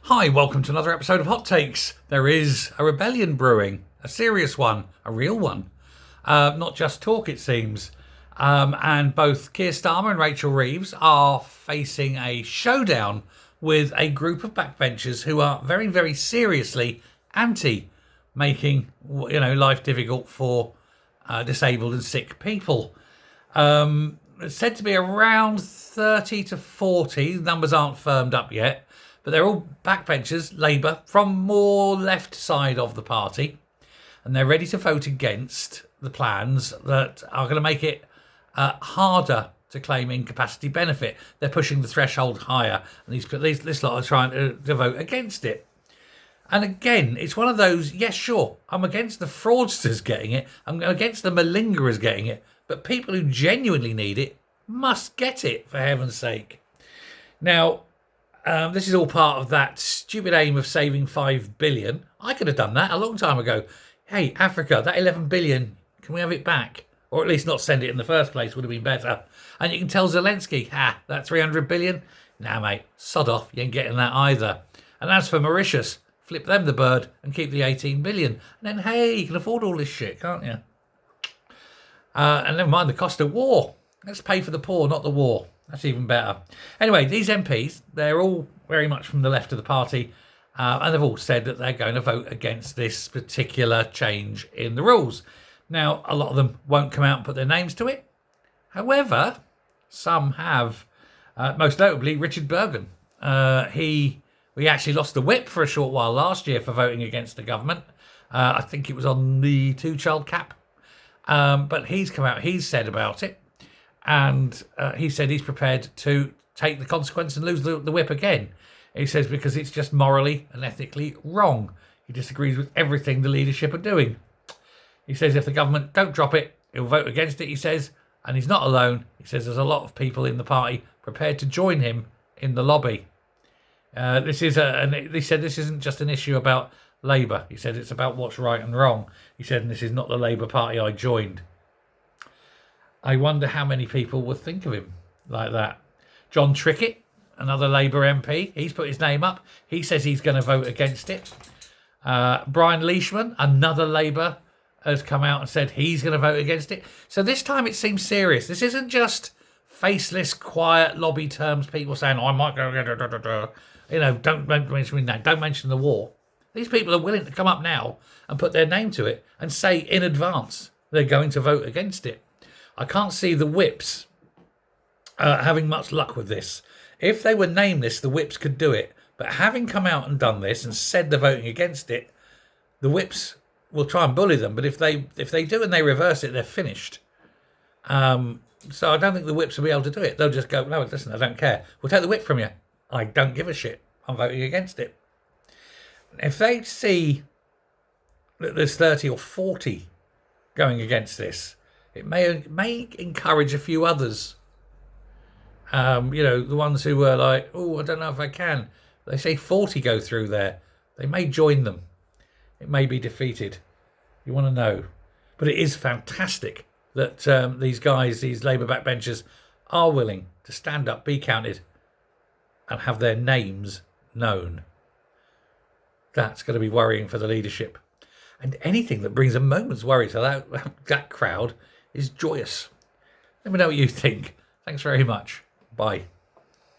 Hi, welcome to another episode of Hot Takes. There is a rebellion brewing, a serious one, a real one. Not just talk, it seems. And both Keir Starmer and Rachel Reeves are facing a showdown with a group of backbenchers who are very, very seriously anti making life difficult for disabled and sick people. It's said to be around 30 to 40. The numbers aren't firmed up yet. But they're all backbenchers, Labour, from more left side of the party. And they're ready to vote against the plans that are going to make it harder to claim incapacity benefit. They're pushing the threshold higher. And this lot are trying to vote against it. And again, it's one of those, yes, sure, I'm against the fraudsters getting it. I'm against the malingerers getting it. But people who genuinely need it must get it, for heaven's sake. Now, this is all part of that stupid aim of saving 5 billion. I could have done that a long time ago. Hey, Africa, that 11 billion, can we have it back? Or at least not send it in the first place would have been better. And you can tell Zelensky, that 300 billion? Nah, mate, sod off, you ain't getting that either. And as for Mauritius, flip them the bird and keep the 18 billion. And then, hey, you can afford all this shit, can't you? And never mind the cost of war. Let's pay for the poor, not the war. That's even better. Anyway, these MPs, they're all very much from the left of the party, and they've all said that they're going to vote against this particular change in the rules. Now, a lot of them won't come out and put their names to it. However, some have. Most notably, Richard Burgon. We actually lost the whip for a short while last year for voting against the government. I think it was on the two-child cap. But he's come out, he's said about it. And he said he's prepared to take the consequence and lose the whip again. He says because it's just morally and ethically wrong. He disagrees with everything the leadership are doing. He says if the government don't drop it, he'll vote against it, he says. And he's not alone. He says there's a lot of people in the party prepared to join him in the lobby. He said this isn't just an issue about Labour. He said it's about what's right and wrong. He said, and this is not the Labour Party I joined. I wonder how many people would think of him like that. John Trickett, another Labour MP, he's put his name up. He says he's going to vote against it. Brian Leishman, another Labour, has come out and said he's going to vote against it. So this time it seems serious. This isn't just faceless, quiet lobby terms, people saying, I might go, don't mention that, don't mention the war. These people are willing to come up now and put their name to it and say in advance they're going to vote against it. I can't see the whips having much luck with this. If they were nameless, the whips could do it. But having come out and done this and said they're voting against it, the whips will try and bully them. But if they do and they reverse it, they're finished. So I don't think the whips will be able to do it. They'll just go, no, listen, I don't care. We'll take the whip from you. I don't give a shit. I'm voting against it. If they see that there's 30 or 40 going against this, it may encourage a few others. The ones who were like, I don't know if I can. They say 40 go through there. They may join them. It may be defeated. You want to know. But it is fantastic that these guys, these Labour backbenchers, are willing to stand up, be counted, and have their names known. That's going to be worrying for the leadership. And anything that brings a moment's worry to that crowd is joyous. Let me know what you think. Thanks very much. Bye.